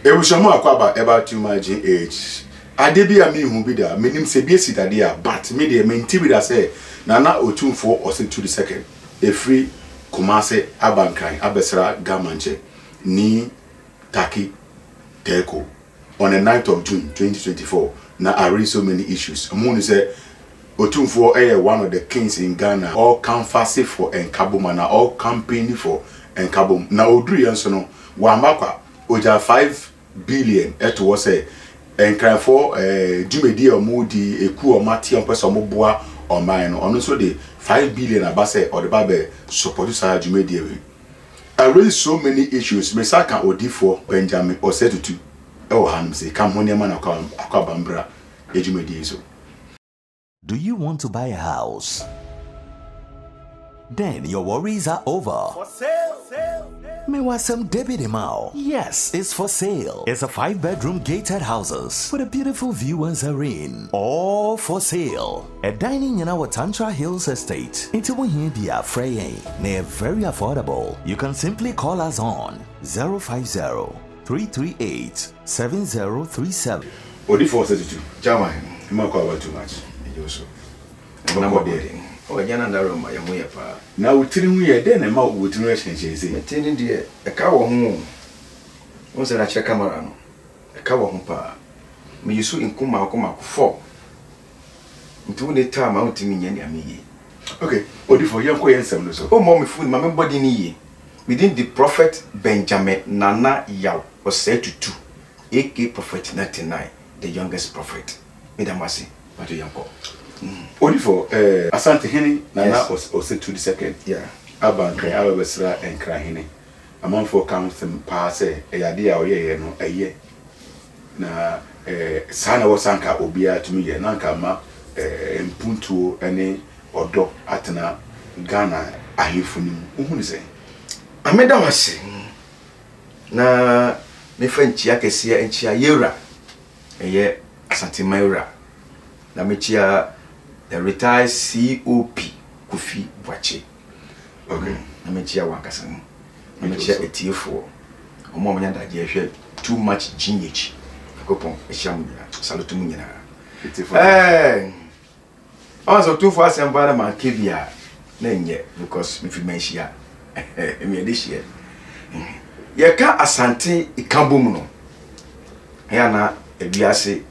Ebushamo akwaba about too much age. Adebi a me hu bi da menim se bi esitade a but me de menti bi da say nana otumfo ose to the second a free Kumase Abankai Abesra Gamanche ni Taki Teko on the 9th of June 2024. Now I read so many issues. Among say otumfo one of the kings in Ghana all canvassing for Enkabom and all campaigning for Enkabom. Now Odri Yansono Wambaka Oja 5 billion to say Enkran for Jumedi or Moody Eku or Mati on person Moboa or mine on also the 5 billion abase or the babe support sa Jumedi. I raise so many issues. Mesaka Odifo Benjamin or said to oh hanum say come when man akabambra Jumedi so. Do you want to buy a house? Then your worries are over. For sale. Mewasem Debbie Demao. Yes, it's for sale. It's a 5-bedroom gated houses with a beautiful view and serene. All for sale. A dining in our Tantra Hills estate. Into Wahibia Frey. They're very affordable. You can simply call us on 050-338-7037. Odifo 32. Chama, you might call too much. Oh, Yana Daroma, Yamuya. Now, telling we are then a mouth with relationship. Attending dear, a cow home. Was a check camera. A cow home pa. Me you so in Kuma 4. Until the time out to me, Yami. Okay, Odifo, young quay and some so. Oh, mommy, food, my body knee. Within the prophet Benjamin Nana Yaw was said to 2. AK Prophet 99, the youngest prophet. Medamasi, what do you call? Odifo, Asante Hini, Nana or said to the second. Yeah. Abankai, Abesra and Krahini. Among for council pass a idea or ye no a ye. Na Sana was Sanka Obia to me, and Nankama, Puntu, any or dog Atana Ghana, Ahifuni. Who say? I made that was na me friend Chiakesia and Chia Yura, a year Asante Mayura. Na me chia the retired COP Kofi Boache. Okay. Na me chia Wankasan. Na me chia ETFO. Omo mo nyanda je too much GH. Akopon ehyamunya. Salutu munyina. ETFo. Also too fast and bad man kibia na nye because me fi menhia. Me edihia. Ye ka Asante ikambom no. Ya na ebiase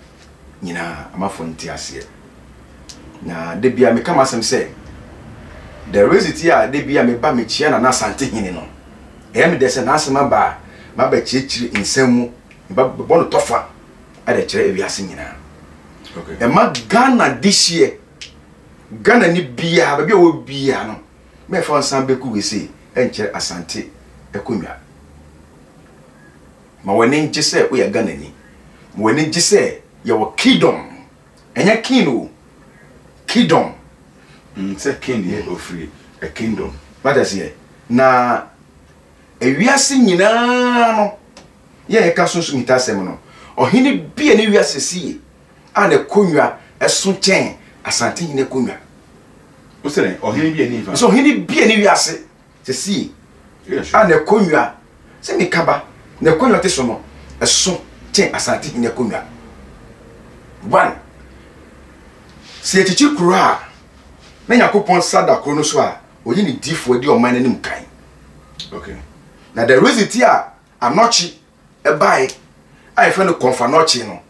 nyina amafonti ase. Na de bia me kama asem say the resity a de bia me ba me chia na Asante hini no. E me de se na asema ba chichiri nsem mu ba bo no tofa a de kire ebiase nyina. Okay. E ma Ghana this year. Ghana ni bia ba bia wo bia no. Me fa nsan beku we say enche Asante ekonwa. Ma woni nje say wo ya Ghana ni. Ma woni nje say your kingdom. Enya king kingdom. Say king here or free a kingdom. What is here? Na ewiase nyina no. Ye e ka sunsun itasem no. Ohini bia ne wiase sie. Ana konwa eso chen Asante hine konwa. O say ohini bia ni fa. So ohini bia ne wiase se sie. Ana konwa se me kaba. Na konwa te so no. Eso chen Asante hine konwa. One. Se etichi kura na Yakopon sada krono so a oyi ni difo di o man nanim kan. Okay. Na the result a anochi e bai I friend konfanochi no.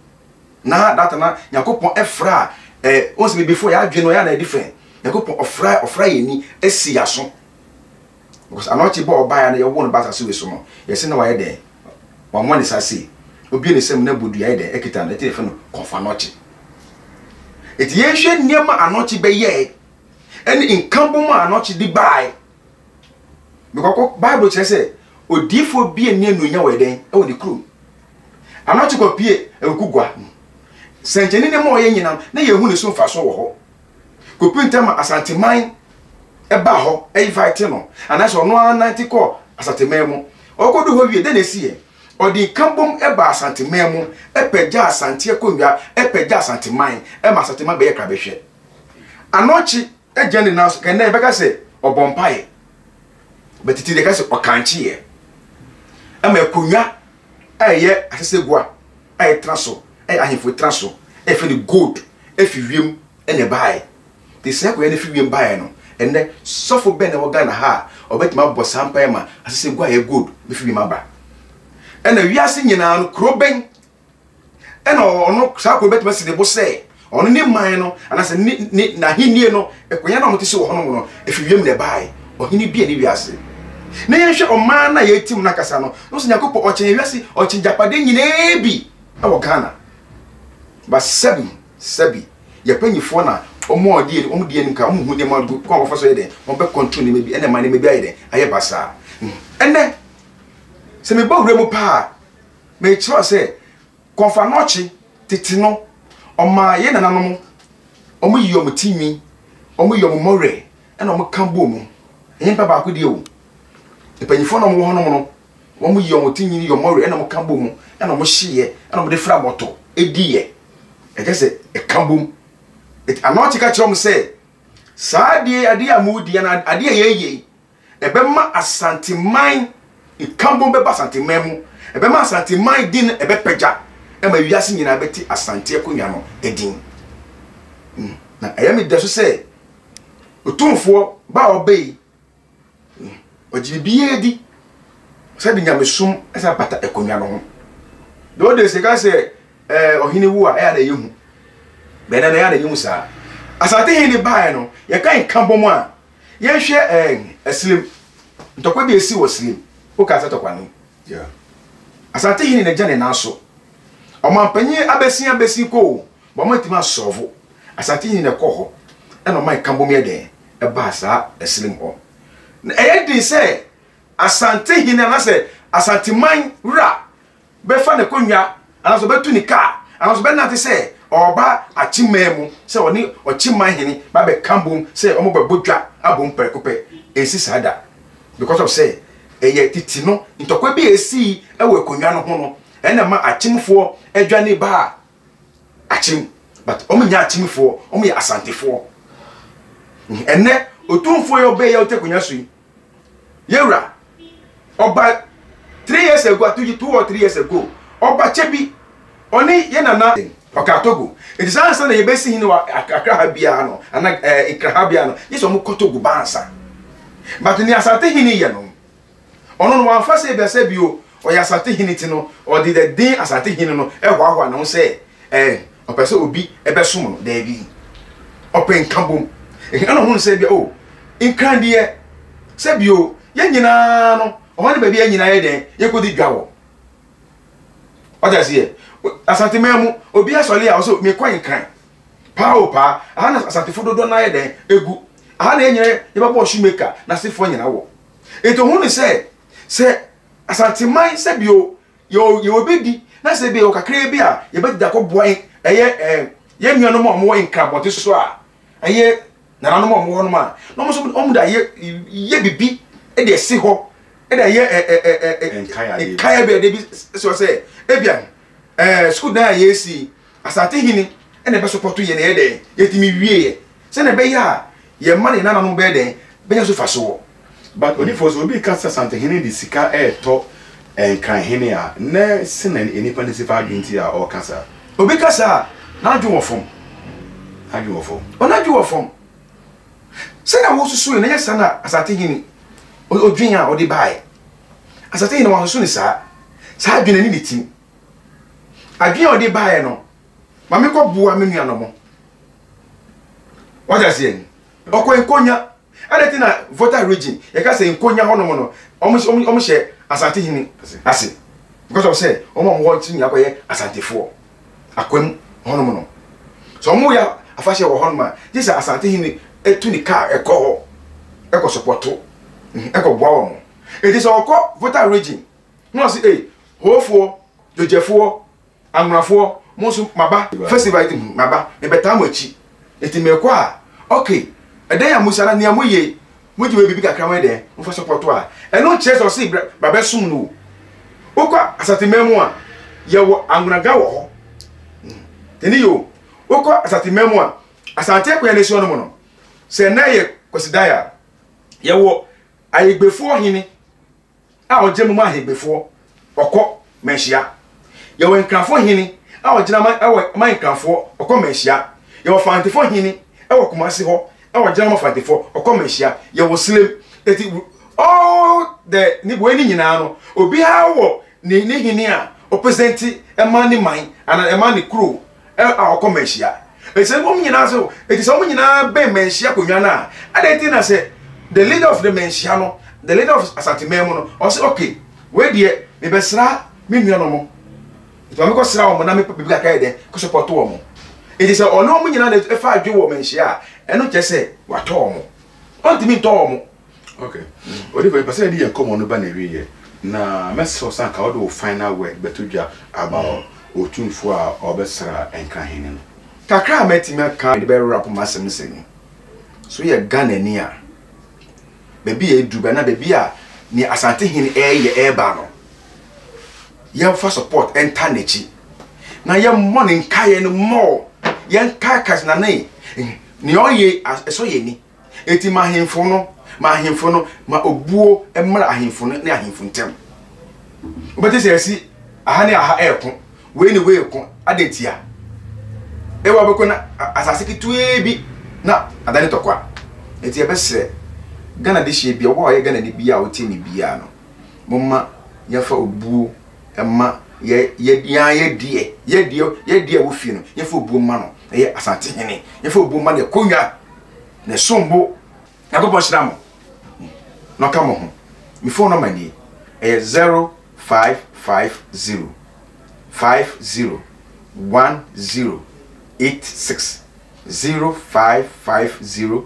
Na that na Yakopon efra once before ya adwe no ya na different. Yakopon ofra yeni esi yaso. Because anochi bo bai na ye wo no bata se we so no. Ye se na wa ye den. Wa mo ni sase. Obi ni sem na bodu ya den ekita na te friend konfanochi. Eti yehwe niema anochi be ye eni inkambom anochi di bai because Bible say odifo bie ni anunya weden e woni kru anochi ko pie e kugwa senjeni ne mo ye nyina na yehu ne so mfa so wo ho ko pintama Asanteman e ba ho e invite no anaso no ananti ko Asanteman mu okodu ho wie de na sie odi kambom e ba Asanteman mu e pegja Asante konwa e pegja Asanteman e ma Asanteman be ye kra be hwe anochi e jeni na so ken na e beka se obompai betiti de ka se okanchi e ma konwa aye asesegua aye traso aye ahefo traso efe the gold efi wiem ene bae the seko ye ne fi wiem bae no ene sofo ben e woga na ha obetima bo sampa ma asesegua ye gold be fi wiem aba ene wiase nyina no kroben ene ono sa ko betima side bo se ono ni man no anase ni na hinie no ekonya na motese wo hono no efi wiem ne bae ohini bia ni wiase na yehwe oman na yetim na kasa no no so nyakopo ochen wiase ochen japade nyina bi awo Ghana ba sebi ye panyifo na omo odi omo die nka omo hu de ma do ko fa so ye de omo be control ni mebi ene man ni mebi aye de aye basa ene se me ba wure mu pa me chiro se konfa nochi titino oma ye nananom omo yi omo timi omo yi omo more ena omo kambo mu yen pa ba ko die o epanyifo na omo ho no no omo yi omo timi ni omo more ena omo kambo mu ena omo hye ena omo de fra moto ediye ejese ekambom anoti ka chom se saadie ade amudi na ade yeye ebema asantiman ekambom be basantimemu ebema asantiman din ebe peja ema wiase nyina beti asante akonwa no edin na ayami deso se otumfo ba obei ojibiye di se de nyamesum esa pata akonwa no ho do de se ka se ohini wu a ya na yehu be na ya na yehu sa asante hini bae no ye kan kambom a ye hwe aslim ntokwa bi esi wo slim o ka sa tokwa no yeah asante hini na jane na so o mampanyi abesi ko bo matima sovo asante hini na ko ho e no man kambom ye den e ba sa aslim ho na e di se asante hini na se asante man ra be fa na konwa anaso betu ni ka anaso be na te se oba achimemu se oni ochiman hini ba be kambom se omo be bodwa abom perekope esi sada because of say eye titi no ntokwa bi esi ewe konwa no ho no ena ma achimfo adwane ba achim but omo nya achimfo omo ya asantefo enne otumfo yo be ya otekonwa so yewra oba 3 years ago 2 or 3 years ago oba chebi oni ye nana okatogo it is answer na ye besi hini wa akra ha bia no ana ikra ha bia no yeso mo kotogo bansa but ni asate hini ye no ono no anfa se be se bio o ya asate hini ti no o di the din asate hini no e hwa na se opese obi e be som no da bi open kambom e ana hu se bia o inkran die se bio ye nyina no o ho ne ba bia nyina ye den ye kodi dwawo oja sie asante memu obi asole a so me kwan kan pa o pa ana asante fododo na ye den egu ana enyere ye ba bo shoemaker na sefo nyina wo eto hu ni se asante man se bio yo obedi na se bio kakra bi a ye bedi da ko boa eye ye nuano mo mo nka bote so a eye nana no mo no ma no mo so mo da ye bibi e de si ho e da ye kaya be de bi so se ebian school na yesi asante hini ene be support ye na ye de yetimi wie se na be ya ye mane na no be de be ya so faso but oni for so obi ka asante hini di sika to kan hini a na sina enipa ne sifa adwinti a o kasa obi kasa na adwo wo fom ona adwo wo fom se na wo susu na ye sana asante hini odwin a odi bae asante hini wo susu ni sa adwin ni tim adwin odi bae no mame ko bua menu anomo what is it okwo nkonya adeti na voter region ye ka say nkonya hono no omo hye asante hini ase because of say omo want ni akoye asantefo akwem hono no so omo ya afahye wo hono ma this asante hini etu ni car eko supporto eko bua wo it is okwo voter region no say hofo jojefo angrafo monso maba festival itim maba e beta machi etimeko a okay eden ya musara ni amoye moji we bibi kakra we de mfa supporto a eno chese o si baba sum no okwa asatememu a ye wo angraga wo ho teni yo okwa asatememu a asante ko ya nesi ono mo no se na ye kosidaya ye wo ayegbefo hini a ojemu ma ayegbefo okọ menhia ye wo nkrafo hini a wo gina man nkrafo okọ menhia ye wo fantefo hini e wo Kumasi ho e wo gina ma fantefo okọ menhia ye wo Slem eti all the ni bo ni nyina no obi ha wo ni hini a o presenti e man ni man ana e man ni crew e a okọ menhia eti mo nyina so eti so mo nyina be menhia konwa na adeti na say the leader of the menhia no the leader of Asante Memo no o say okay we die me besra me nua no mo ito me ko sra wo mo na me bibi aka ede ko support wo mo eti say ono mo nyina na e fa adwe wo menhia eno che say wa to mo on ti mi to mo okay odi for person dey come no ba na wi ye na meso san ka wo final word betudwa about otunfo a obesra enkrahene no kakra metimi aka de be rap masem sen so ye Ghana ni a bebi e duba na bebi a ni Asante Hene ye eba no ye fa support enter nechi na ye money nkaye no more ye nkakas na nei ni oye eso ye ni eti ma hemfo no ma obuo emra ahemfo no ne ahemfo ntem obete se asi aha ne aha eko we ni we eko adentia e wa beko na asase kitue bi na adane tokwa eti e be sere Ghana de hye bia wo ye Ghana ni bia wo tie ni bia no momma ye fa obuo emma ye die wo fi no ye fa obuo ma no ye Asante Hene ye fa obuo ma ne konwa ne sombo ya go boshira mo no ka mo ho mi phone number ni 0550 501086 0550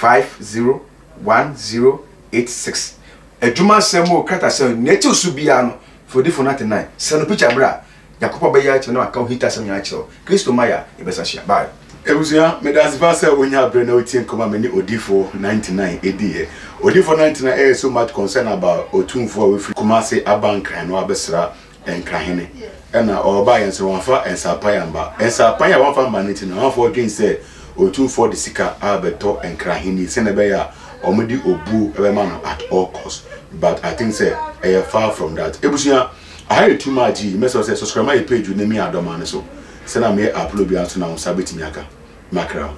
501086 adwuma semo kata se neti osubia no for the 49 send picture bra Yakobo be ya che no aka hita sem ya che Kristo Maya ebesa hia bye ebusia me das vasa onya bre na otin koma me ni odifo 99 edie odifo 99 so much concern about otunfo we free Kumasi abankran no abesra enkrahene na oba yenso wanfa ensapayamba ensapaya wanfa maniti na wanfa again say otunfo de sika abeto enkrahene se na be ya omudi obu ebe man at all cost but I think say far from that ebusia I had too much message say subscribe my page with me adoma so say na me upload bi anso na unsa betimi aka makra